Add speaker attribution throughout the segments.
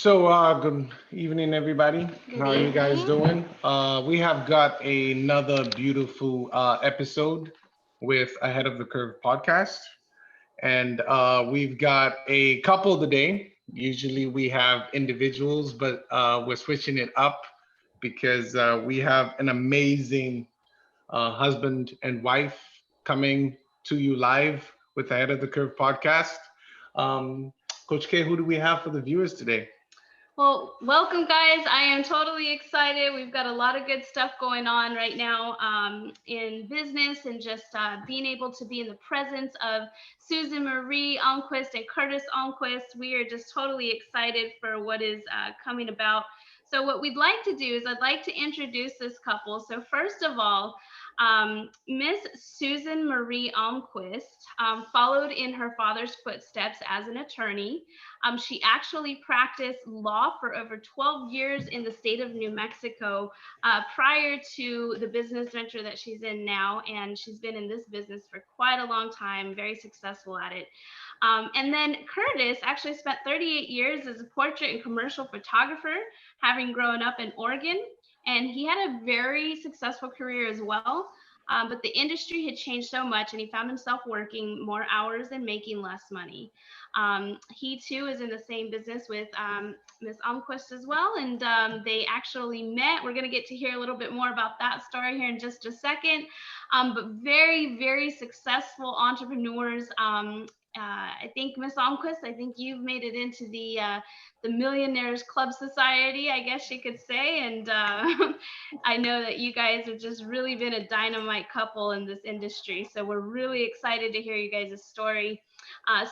Speaker 1: Good evening, everybody.
Speaker 2: Good
Speaker 1: How are you guys
Speaker 2: evening.
Speaker 1: doing? We have got another beautiful episode with Ahead of the Curve podcast. And we've got a couple today. Usually we have individuals, but we're switching it up because we have an amazing husband and wife coming to you live with Ahead of the Curve podcast. Um, Coach K, who do we have for the viewers today?
Speaker 2: Well, welcome, guys. I am totally excited. We've got a lot of good stuff going on right now in business and just being able to be in the presence of Susan Marie Almquist and Curtis Almquist. We are just totally excited for what is coming about. So what we'd like to do is I'd like to introduce this couple. So first of all, Miss Susan Marie Almquist followed in her father's footsteps as an attorney. She actually practiced law for over 12 years in the state of New Mexico prior to the business venture that she's in now. And she's been in this business for quite a long time, very successful at it. And then Curtis actually spent 38 years as a portrait and commercial photographer, having grown up in Oregon. And he had a very successful career as well. But the industry had changed so much, and he found himself working more hours and making less money. He too is in the same business with Miss Almquist as well, and they actually met. We're going to get to hear a little bit more about that story here in just a second. But very, very successful entrepreneurs. I think Miss Almquist, I think you've made it into the Millionaires Club Society, I guess you could say, and I know that you guys have just really been a dynamite couple in this industry. So we're really excited to hear you guys' story.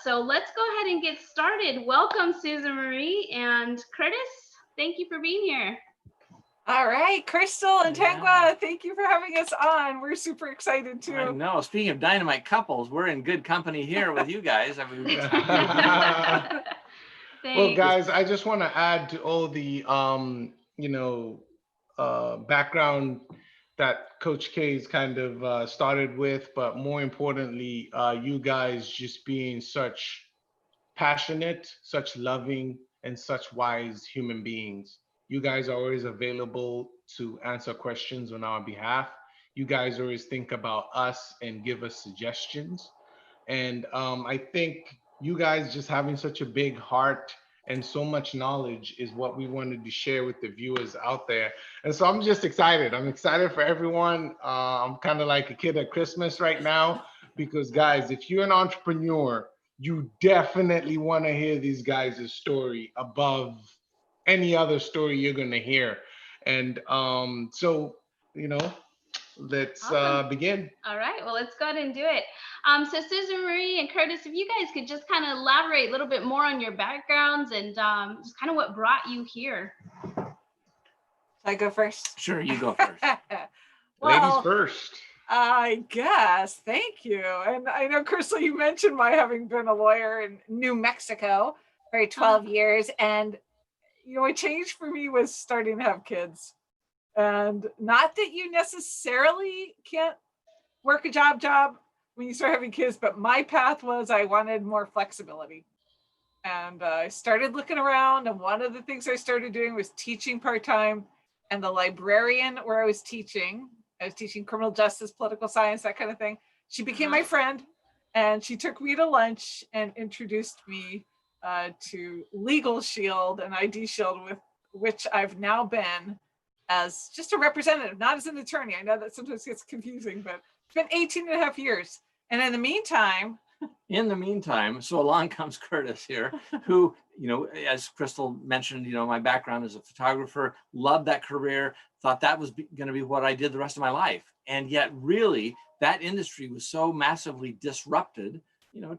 Speaker 2: So let's go ahead and get started. Welcome, Susan Marie and Curtis. Thank you for being here.
Speaker 3: All right, Crystal and Tangwa, thank you for having us on. We're super excited too.
Speaker 4: I know. Speaking of dynamite couples, we're in good company here with you guys. I mean,
Speaker 1: Well, guys, I just want to add to all the background that Coach K's kind of started with, but more importantly, you guys just being such passionate, such loving, and such wise human beings. You guys are always available to answer questions on our behalf. You guys always think about us and give us suggestions. And I think you guys just having such a big heart and so much knowledge is what we wanted to share with the viewers out there. And so I'm just excited. I'm excited for everyone. I'm kind of like a kid at Christmas right now because, guys, if you're an entrepreneur, you definitely want to hear these guys' story above any other story you're going to hear. And let's
Speaker 2: Awesome.
Speaker 1: begin.
Speaker 2: All right, well, let's go ahead and do it. So Susan Marie and Curtis, if you guys could just kind of elaborate a little bit more on your backgrounds and just kind of what brought you here.
Speaker 3: Shall I go first?
Speaker 4: sure, you go first.
Speaker 1: Ladies first.
Speaker 3: I guess. Thank you. And I know, Crystal, you mentioned my having been a lawyer in New Mexico for 12 years. And, a change for me was starting to have kids. And not that you necessarily can't work a job when you start having kids, but my path was I wanted more flexibility. And I started looking around, and one of the things I started doing was teaching part-time. And the librarian where I was teaching criminal justice, political science, that kind of thing. She became my friend, and she took me to lunch and introduced me to Legal Shield and ID Shield, with which I've now been as just a representative, not as an attorney. I know that sometimes gets confusing, but it's been 18 and a half years. And in the meantime,
Speaker 4: so along comes Curtis here, who, as Crystal mentioned, my background as a photographer, loved that career, thought that was going to be what I did the rest of my life. And yet really that industry was so massively disrupted,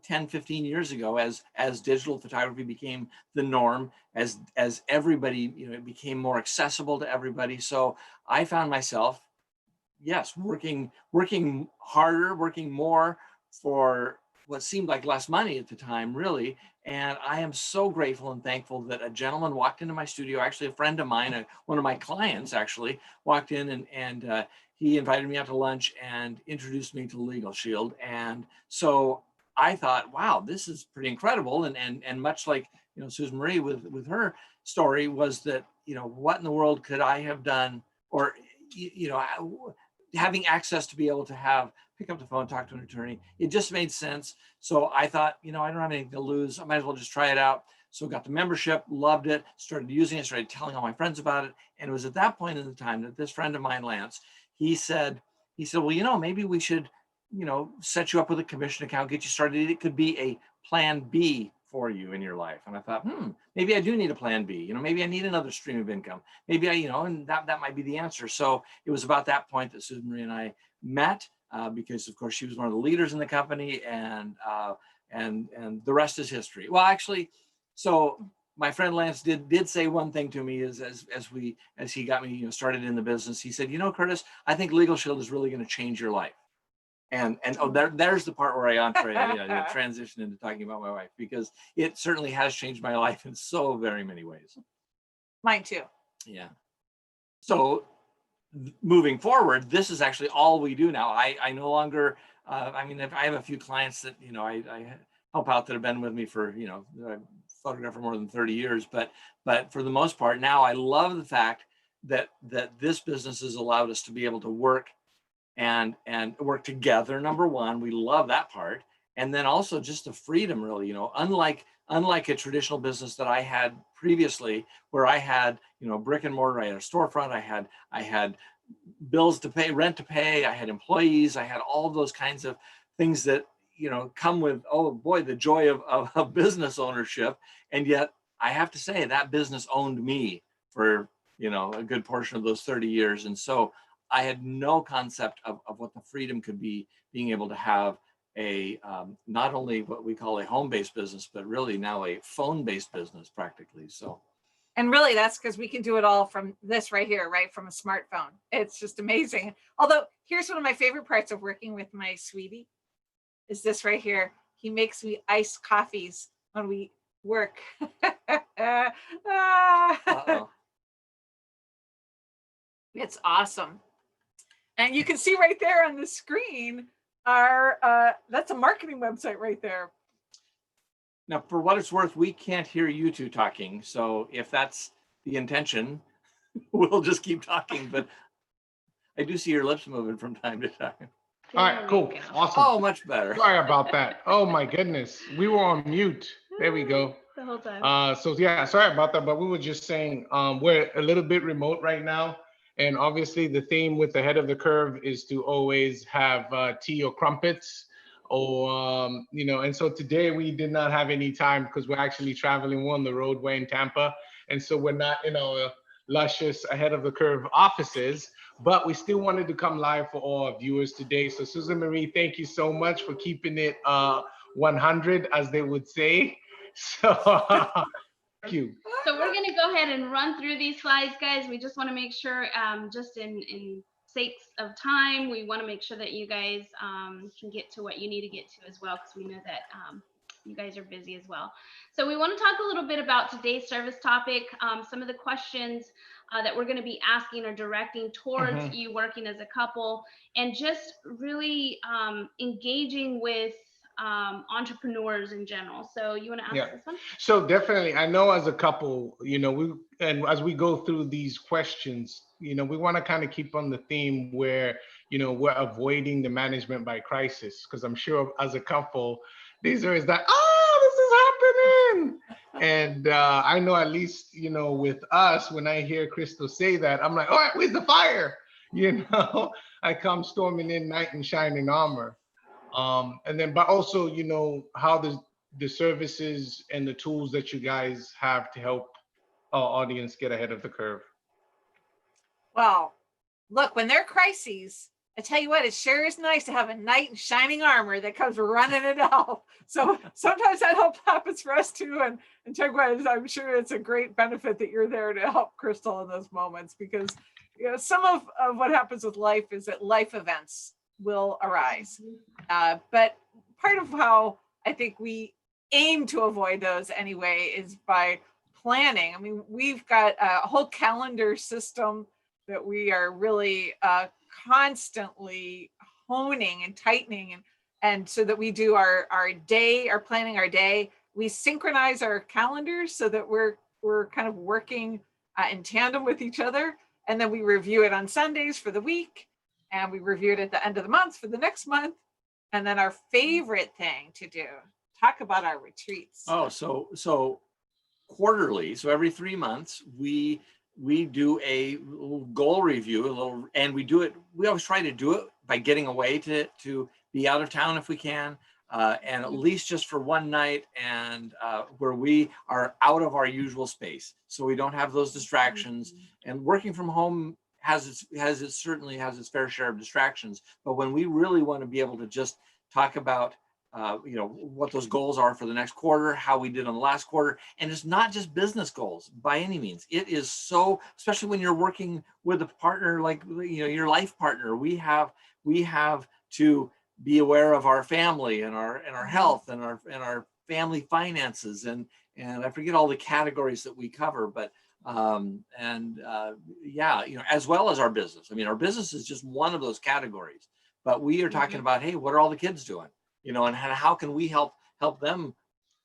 Speaker 4: 10, 15 years ago, as digital photography became the norm, as everybody, it became more accessible to everybody. So I found myself, yes, working harder, working more for what seemed like less money at the time, really. And I am so grateful and thankful that a gentleman walked into my studio, actually a friend of mine, one of my clients actually walked in and he invited me out to lunch and introduced me to Legal Shield. And so I thought, wow, this is pretty incredible. And much like, Susan Marie with her story was that, what in the world could I have done, or, having access to be able to pick up the phone, talk to an attorney, it just made sense. So I thought, I don't have anything to lose. I might as well just try it out. So got the membership, loved it, started using it, started telling all my friends about it. And it was at that point in the time that this friend of mine, Lance, he said, well, maybe we should, set you up with a commission account, get you started. It could be a plan B for you in your life. And I thought, maybe I do need a plan B. Maybe I need another stream of income. Maybe and that might be the answer. So it was about that point that Susan Marie and I met, because of course she was one of the leaders in the company, and the rest is history. Well, actually, so my friend Lance did say one thing to me as he got me started in the business. He said, Curtis, I think Legal Shield is really going to change your life. And there's the part where I transition into talking about my wife, because it certainly has changed my life in so very many ways.
Speaker 3: Mine too.
Speaker 4: Yeah. So moving forward, this is actually all we do now. I no longer, I have a few clients that, I help out that have been with me for, I've photographed for more than 30 years, but for the most part now, I love the fact that this business has allowed us to be able to work and work together. Number one, we love that part. And then also just the freedom, really, unlike a traditional business that I had previously, where I had, brick and mortar, I had a storefront, I had bills to pay, rent to pay, I had employees, I had all those kinds of things that, come with, oh boy, the joy of business ownership. And yet I have to say that business owned me for, a good portion of those 30 years. And so I had no concept of what the freedom could be, being able to have a not only what we call a home-based business, but really now a phone-based business practically. So,
Speaker 3: and really that's because we can do it all from this right here, right from a smartphone. It's just amazing. Although here's one of my favorite parts of working with my sweetie is this right here. He makes me iced coffees when we work. It's awesome. And you can see right there on the screen that's a marketing website right there.
Speaker 4: Now, for what it's worth, we can't hear you two talking. So if that's the intention, we'll just keep talking. But I do see your lips moving from time to time.
Speaker 1: All right, cool. Awesome.
Speaker 4: Oh, much better.
Speaker 1: Sorry about that. Oh my goodness. We were on mute. There we go.
Speaker 2: The whole time.
Speaker 1: So yeah, sorry about that. But we were just saying we're a little bit remote right now. And obviously the theme with Ahead of the Curve is to always have tea or crumpets, or, and so today we did not have any time because we're actually traveling. We're on the road, we're in Tampa. And so we're not in our luscious Ahead of the Curve offices, but we still wanted to come live for all our viewers today. So Susan Marie, thank you so much for keeping it 100, as they would say. So thank you.
Speaker 2: So we're going to go ahead and run through these slides, guys. We just want to make sure, just in sakes of time, we want to make sure that you guys can get to what you need to get to as well, because we know that you guys are busy as well. So we want to talk a little bit about today's service topic, some of the questions that we're going to be asking or directing towards you working as a couple, and just really engaging with entrepreneurs in general. So you want to ask this one?
Speaker 1: So definitely, I know as a couple, as we go through these questions, we want to kind of keep on the theme where, we're avoiding the management by crisis, because I'm sure as a couple, these are this is happening. And I know at least, with us, when I hear Crystal say that, I'm like, all right, where's the fire? I come storming in knight in shining armor. But also, how the services and the tools that you guys have to help our audience get ahead of the curve.
Speaker 3: Well, look, when there are crises, I tell you what, it sure is nice to have a knight in shining armor that comes running it out. So sometimes that happens for us too. And Chegwa, I'm sure it's a great benefit that you're there to help Crystal in those moments, because some of what happens with life is that life events will arise. But part of how I think we aim to avoid those anyway is by planning. I mean, we've got a whole calendar system that we are really constantly honing and tightening, and so that we do our planning our day we synchronize our calendars so that we're kind of working in tandem with each other. And then we review it on Sundays for the week, and we review it at the end of the month for the next month. And then our favorite thing to do, talk about our retreats.
Speaker 4: Oh, so quarterly, so every 3 months, we do a little goal review, and we always try to do it by getting away to be out of town if we can, and at least just for one night, and where we are out of our usual space, so we don't have those distractions. And working from home certainly has its fair share of distractions, but when we really want to be able to just talk about what those goals are for the next quarter, how we did on the last quarter. And it's not just business goals by any means. It is so, especially when you're working with a partner like your life partner, we have to be aware of our family and our health and our family finances, and I forget all the categories that we cover, but as well as our business. I mean, our business is just one of those categories, but we are talking about, hey, what are all the kids doing? And how can we help them,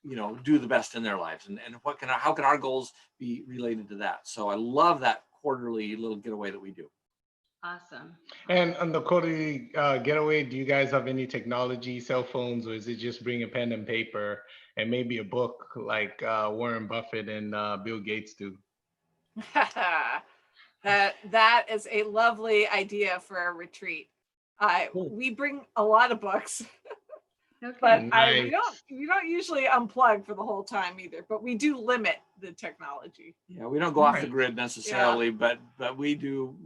Speaker 4: do the best in their lives, and how can our goals be related to that? So I love that quarterly little getaway that we do.
Speaker 2: Awesome.
Speaker 1: And on the quarterly getaway, do you guys have any technology, cell phones, or is it just bring a pen and paper and maybe a book like Warren Buffett and Bill Gates do?
Speaker 3: That is a lovely idea for a retreat. We bring a lot of books.
Speaker 2: Okay.
Speaker 3: But
Speaker 1: Nice.
Speaker 3: we don't usually unplug for the whole time either, but we do limit the technology.
Speaker 4: Yeah, we don't go off the
Speaker 1: Right.
Speaker 4: grid necessarily, but we do,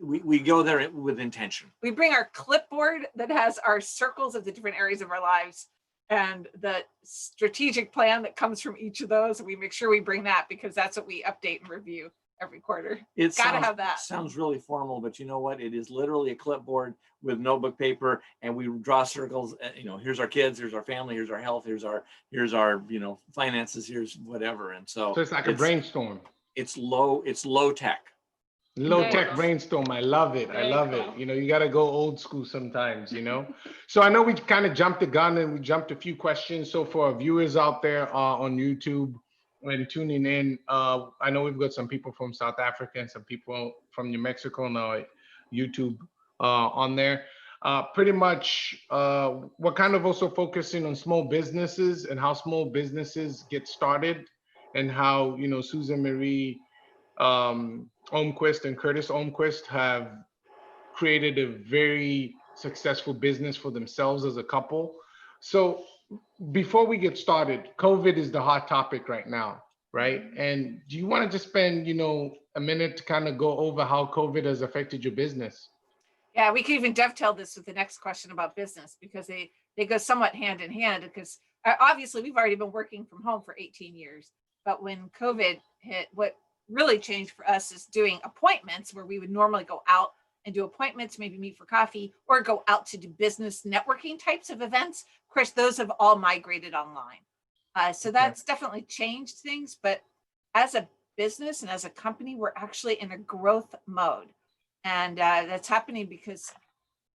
Speaker 4: we go there with intention.
Speaker 3: We bring our clipboard that has our circles of the different areas of our lives and the strategic plan that comes from each of those. And we make sure we bring that because that's what we update and review every quarter. Have that.
Speaker 4: Sounds really formal, but you know what? It is literally a clipboard with notebook paper, and we draw circles. Here's our kids, here's our family, here's our health, here's our finances, here's whatever. And so
Speaker 1: So it's like a brainstorm.
Speaker 4: It's low tech.
Speaker 1: Low
Speaker 2: Very
Speaker 1: tech
Speaker 2: cool.
Speaker 1: brainstorm. I love it. I
Speaker 2: Very
Speaker 1: love
Speaker 2: cool.
Speaker 1: it. You got to go old school sometimes, So I know we kind of jumped the gun and we jumped a few questions. So for our viewers out there on YouTube and tuning in, I know we've got some people from South Africa and some people from New Mexico on our YouTube on there. Pretty much, we're kind of also focusing on small businesses and how small businesses get started, and how Susan Marie Olmquist and Curtis Olmquist have created a very successful business for themselves as a couple. So before we get started, COVID is the hot topic right now, right? And do you want to just spend, a minute to kind of go over how COVID has affected your business?
Speaker 3: Yeah, we could even dovetail this with the next question about business because they go somewhat hand in hand, because obviously we've already been working from home for 18 years. But when COVID hit, what really changed for us is doing appointments where we would normally go out and do appointments, maybe meet for coffee or go out to do business networking types of events. Of course, those have all migrated online. So that's definitely changed things. But as a business and as a company, we're actually in a growth mode. And that's happening because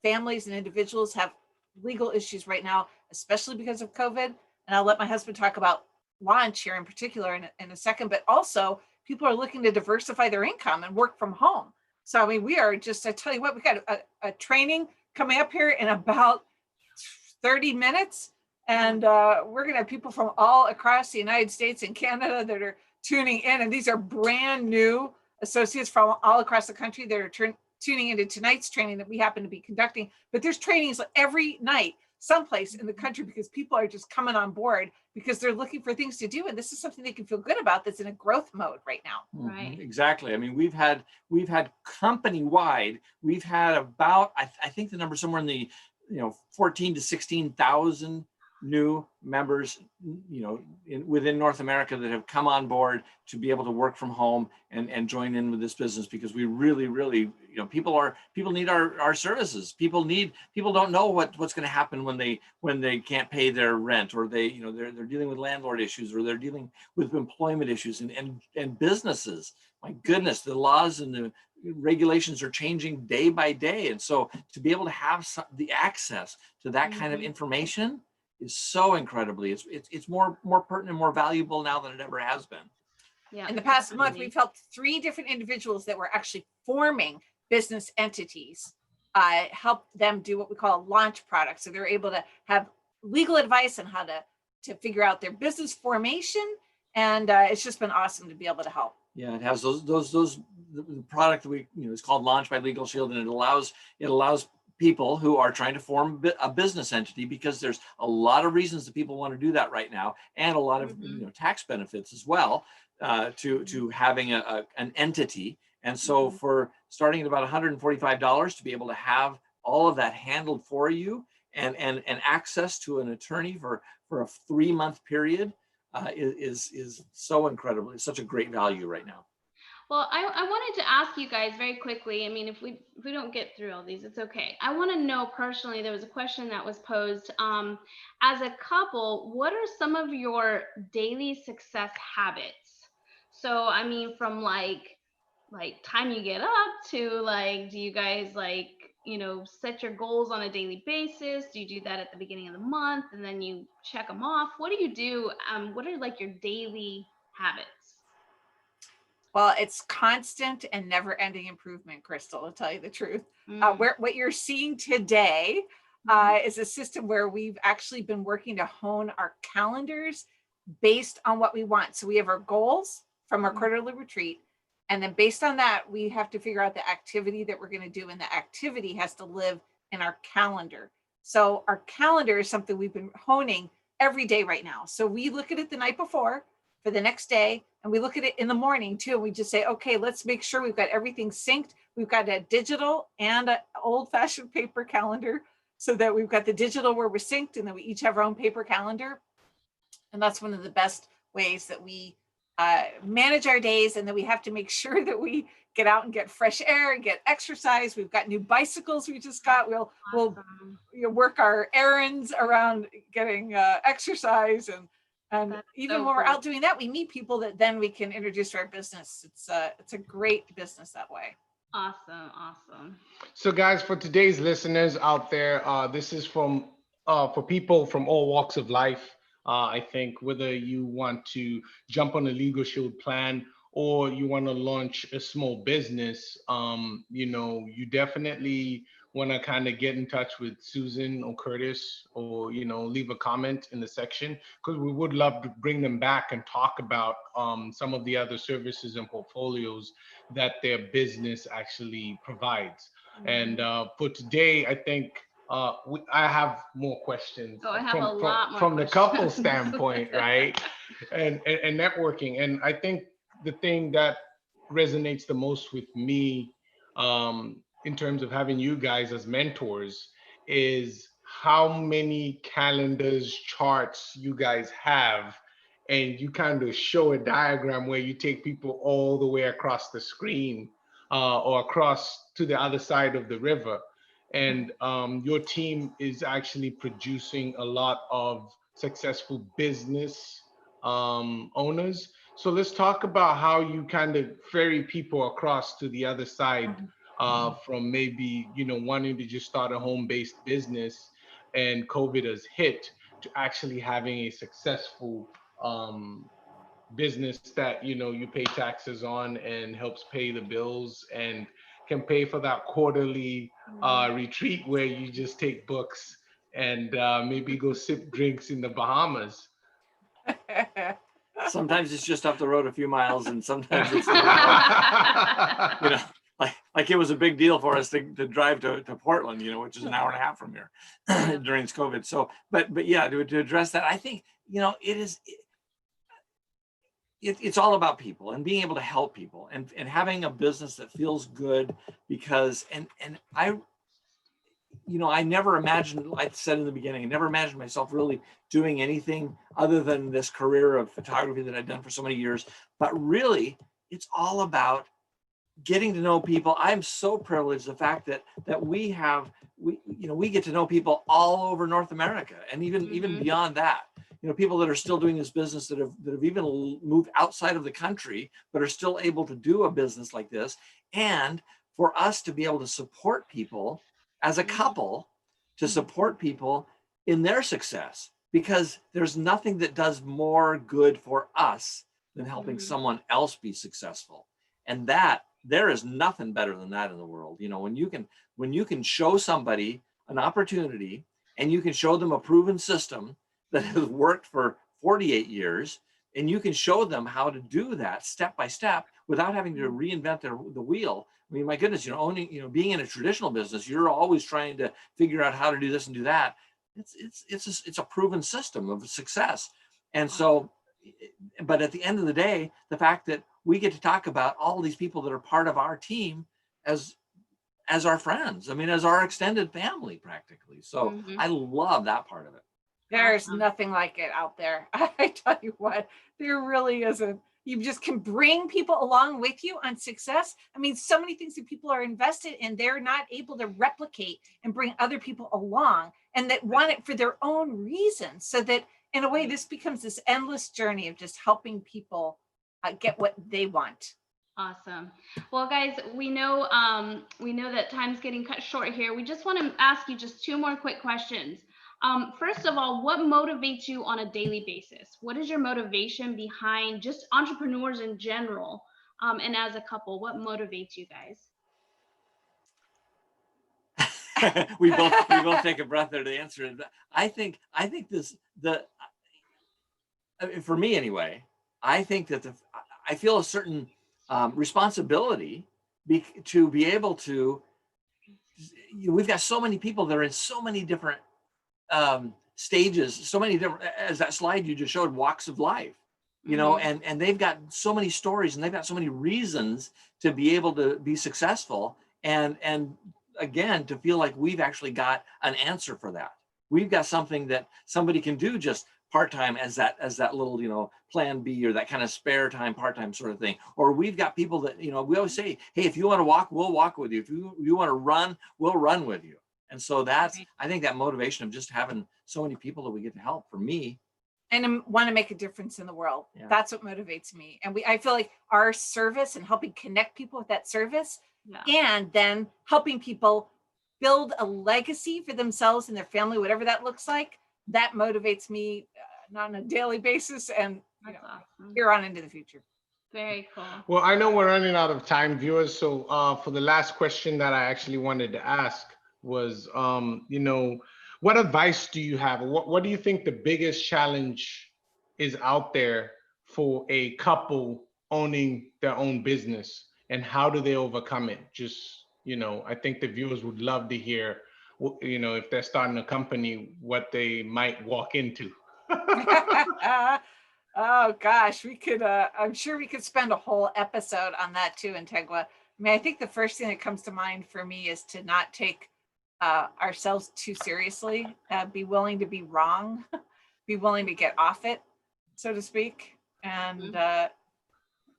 Speaker 3: families and individuals have legal issues right now, especially because of COVID. And I'll let my husband talk about launch here in particular in a second, but also people are looking to diversify their income and work from home. So, I mean, we are just, I tell you what, we got a training coming up here in about 30 minutes. And we're going to have people from all across the United States and Canada that are tuning in. And these are brand new associates from all across the country that are tuning into tonight's training that we happen to be conducting. But there's trainings every night someplace in the country because people are just coming on board because they're looking for things to do. And this is something they can feel good about that's in a growth mode right now.
Speaker 2: Right.
Speaker 4: Exactly. I mean, we've had company-wide, we've had about, I think the number somewhere in the 14 to 16,000 new members, within North America that have come on board to be able to work from home and join in with this business, because we really, people need our services. People don't know what's going to happen when they can't pay their rent, or they're dealing with landlord issues, or they're dealing with employment issues, and businesses. My goodness, the laws and the regulations are changing day by day. And so to be able to have the access to that kind of information so incredibly, it's more pertinent, more valuable now than it ever has been.
Speaker 2: Yeah.
Speaker 3: In the past month, we've helped 3 different individuals that were actually forming business entities, help them do what we call a launch product. So they're able to have legal advice on how to figure out their business formation. And it's just been awesome to be able to help.
Speaker 4: Yeah, it has the product that we, is called Launch by Legal Shield, and it allows people who are trying to form a business entity, because there's a lot of reasons that people want to do that right now, and a lot of tax benefits as well to having an entity. And so for starting at about $145 to be able to have all of that handled for you, and access to an attorney for a 3-month period is so incredible. It's such a great value right now.
Speaker 2: Well, I wanted to ask you guys very quickly. I mean, if we don't get through all these, it's okay. I want to know personally, there was a question that was posed. As a couple, what are some of your daily success habits? So, I mean, from like time you get up to do you guys set your goals on a daily basis? Do you do that at the beginning of the month and then you check them off? What do you do? What are your daily habits?
Speaker 3: Well, it's constant and never ending improvement, Crystal, to tell you the truth. What you're seeing today is a system where we've actually been working to hone our calendars based on what we want. So we have our goals from our quarterly retreat. And then based on that, we have to figure out the activity that we're going to do. And the activity has to live in our calendar. So our calendar is something we've been honing every day right now. So we look at it the night before for the next day, and we look at it in the morning too. And we just say, okay, let's make sure we've got everything synced. We've got a digital and an old-fashioned paper calendar, so that we've got the digital where we're synced, and then we each have our own paper calendar. And that's one of the best ways that we manage our days. And then we have to make sure that we get out and get fresh air and get exercise. We've got new bicycles we just got. We'll work our errands around getting exercise, and even when we're out doing that, we meet people that then we can introduce to our business. It's a great business that way.
Speaker 2: Awesome.
Speaker 1: So guys, for today's listeners out there, this is for people from all walks of life. I think whether you want to jump on a Legal Shield plan or you want to launch a small business, you definitely want to kind of get in touch with Susan or Curtis, or leave a comment in the section, because we would love to bring them back and talk about some of the other services and portfolios that their business actually provides. And for today, I think I have more questions.
Speaker 2: I have a lot more
Speaker 1: from
Speaker 2: questions.
Speaker 1: The couple standpoint, right? and networking. And I think the thing that resonates the most with me in terms of having you guys as mentors is how many calendars, charts you guys have, and you kind of show a diagram where you take people all the way across the screen or across to the other side of the river. And your team is actually producing a lot of successful business owners. So let's talk about how you kind of ferry people across to the other side from maybe, wanting to just start a home-based business and COVID has hit, to actually having a successful business that, you pay taxes on and helps pay the bills and can pay for that quarterly retreat where you just take books and maybe go sip drinks in the Bahamas.
Speaker 4: Sometimes it's just up the road a few miles, and sometimes it's like it was a big deal for us to drive to Portland, which is an hour and a half from here during COVID. So, but yeah, to address that, I think it's all about people and being able to help people and having a business that feels good, because and I never imagined, like I said in the beginning, I never imagined myself really doing anything other than this career of photography that I've done for so many years. But really, it's all about getting to know people. I'm so privileged the fact that we get to know people all over North America, and even beyond that. People that are still doing this business, that have even moved outside of the country, but are still able to do a business like this. And for us to be able to support people as a couple, to support people in their success, because there's nothing that does more good for us than helping
Speaker 2: Mhm.
Speaker 4: someone else be successful. And that there is nothing better than that in the world. You know, when you can show somebody an opportunity and you can show them a proven system that has worked for 48 years, and you can show them how to do that step by step without having to reinvent the wheel. I mean, my goodness, being in a traditional business, you're always trying to figure out how to do this and do that. It's a proven system of success. And so, but at the end of the day, the fact that we get to talk about all these people that are part of our team as our friends, I mean, as our extended family practically. So
Speaker 2: Mhm.
Speaker 4: I love that part of it.
Speaker 3: There's
Speaker 2: Awesome.
Speaker 3: nothing like it out there. I tell you what, there really isn't. You just can bring people along with you on success. I mean, so many things that people are invested in, they're not able to replicate and bring other people along, and that want it for their own reasons. So that in a way, this becomes this endless journey of just helping people get what they want.
Speaker 2: Awesome. Well, guys, we know that time's getting cut short here. We just want to ask you just two more quick questions. First of all, what motivates you on a daily basis? What is your motivation behind just entrepreneurs in general? And as a couple, what motivates you guys?
Speaker 4: we both take a breath there to answer it. I think for me anyway, I think that I feel a certain responsibility to be able to. We've got so many people that are in so many different stages, so many different, as that slide you just showed, walks of life, you know, and they've got so many stories and they've got so many reasons to be able to be successful. And again, to feel like we've actually got an answer for that. We've got something that somebody can do just part-time as that little, you know, plan B or that kind of spare time, part-time sort of thing. Or we've got people that, you know, we always say, hey, if you want to walk, we'll walk with you. If you want to run, we'll run with you. And so that's, I think that motivation of just having so many people that we get to help, for me.
Speaker 3: And want to make a difference in the world.
Speaker 4: Yeah.
Speaker 3: That's what motivates me. And I feel like our service and helping connect people with that service, and then helping people build a legacy for themselves and their family, whatever that looks like, that motivates me on a daily basis and
Speaker 2: Awesome.
Speaker 3: here on into the future.
Speaker 2: Very cool.
Speaker 1: Well, I know we're running out of time, viewers. So for the last question that I actually wanted to ask was, you know, what advice do you have? What do you think the biggest challenge is out there for a couple owning their own business, and how do they overcome it? Just, you know, I think the viewers would love to hear, you know, if they're starting a company, what they might walk into.
Speaker 3: Oh gosh, we could I'm sure we could spend a whole episode on that too, Antegua. I mean, I think the first thing that comes to mind for me is to not take ourselves too seriously, be willing to be wrong, be willing to get off it, so to speak. And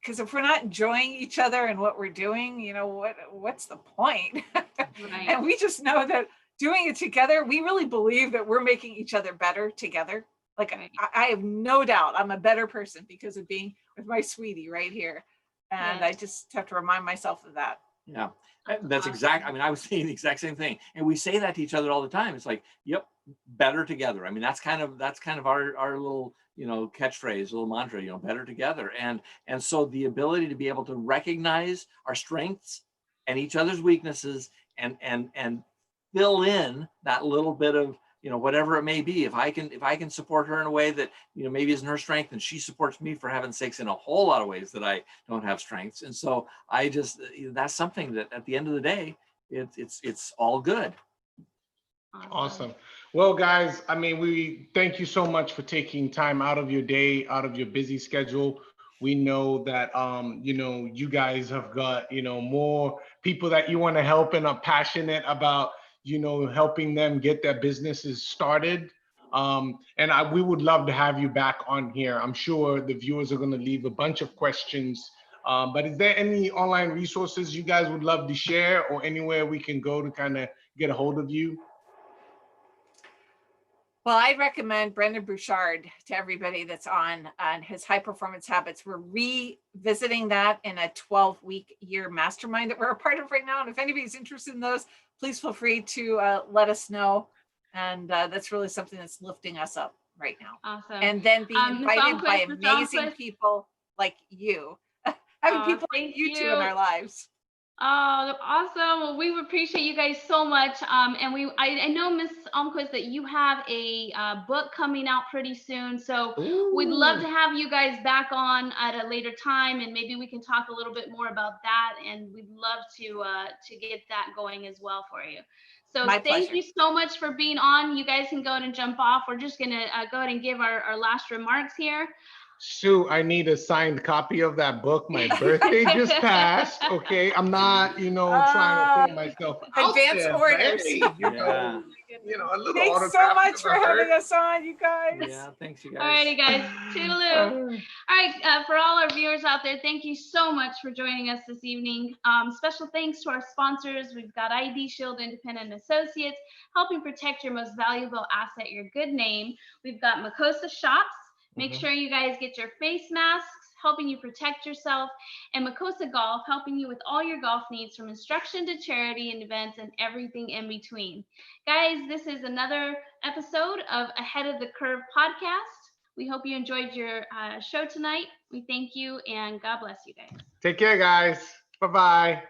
Speaker 3: because if we're not enjoying each other and what we're doing, you know, what's the point?
Speaker 2: Right.
Speaker 3: And we just know that doing it together, we really believe that we're making each other better together. Like, I have no doubt I'm a better person because of being with my sweetie right here. And I just have to remind myself of that.
Speaker 4: Yeah, that's exact. I mean, I was saying the exact same thing. And we say that to each other all the time. It's like, yep, better together. I mean, that's kind of our little, you know, catchphrase, little mantra, you know, better together. And so the ability to be able to recognize our strengths and each other's weaknesses and fill in that little bit of, you know, whatever it may be. If I can support her in a way that, you know, maybe isn't her strength, and she supports me, for heaven's sakes, in a whole lot of ways that I don't have strengths. And so I just, that's something that at the end of the day, it's all good.
Speaker 1: Awesome. Well, guys, I mean, we thank you so much for taking time out of your day, out of your busy schedule. We know that, you know, you guys have got, you know, more people that you want to help and are passionate about, you know, helping them get their businesses started. And we would love to have you back on here. I'm sure the viewers are going to leave a bunch of questions. But is there any online resources you guys would love to share, or anywhere we can go to kind of get a hold of you?
Speaker 3: Well, I'd recommend Brendan Bouchard to everybody that's on his high performance habits. We're revisiting that in a 12-week year mastermind that we're a part of right now. And if anybody's interested in those, please feel free to let us know. And that's really something that's lifting us up. right now.
Speaker 2: Awesome.
Speaker 3: And then being
Speaker 2: Ms.
Speaker 3: invited by
Speaker 2: Almquist, Ms.
Speaker 3: amazing
Speaker 2: Almquist.
Speaker 3: people like you, having people like
Speaker 2: Thank
Speaker 3: you two
Speaker 2: you.
Speaker 3: in our lives.
Speaker 2: Oh, awesome. Well, we appreciate you guys so much. And I know, Miss Almquist, that you have a book coming out pretty soon. So we'd love to have you guys back on at a later time, and maybe we can talk a little bit more about that. And we'd love to get that going as well for you. So
Speaker 3: My
Speaker 2: thank
Speaker 3: pleasure.
Speaker 2: you so much for being on. You guys can go ahead and jump off. We're just gonna go ahead and give our last remarks here.
Speaker 1: Sue, I need a signed copy of that book. My birthday just passed. Okay, I'm not, trying to put myself out
Speaker 3: Advance
Speaker 1: there, but
Speaker 3: orders.
Speaker 1: hey,
Speaker 4: Yeah.
Speaker 1: A little
Speaker 3: Thanks so
Speaker 1: autograph
Speaker 3: much for
Speaker 1: never
Speaker 3: having
Speaker 1: hurt.
Speaker 3: us on, you guys.
Speaker 4: Yeah, thanks you guys.
Speaker 2: Alrighty, guys. Toodaloo. All right, for all our viewers out there, thank you so much for joining us this evening. Special thanks to our sponsors. We've got ID Shield Independent Associates, helping protect your most valuable asset, your good name. We've got Makosa Shops. Make sure you guys get your face masks, helping you protect yourself, and Makosa Golf, helping you with all your golf needs, from instruction to charity and events and everything in between. Guys, this is another episode of Ahead of the Curve podcast. We hope you enjoyed your show tonight. We thank you, and God bless you guys.
Speaker 1: Take care, guys. Bye-bye.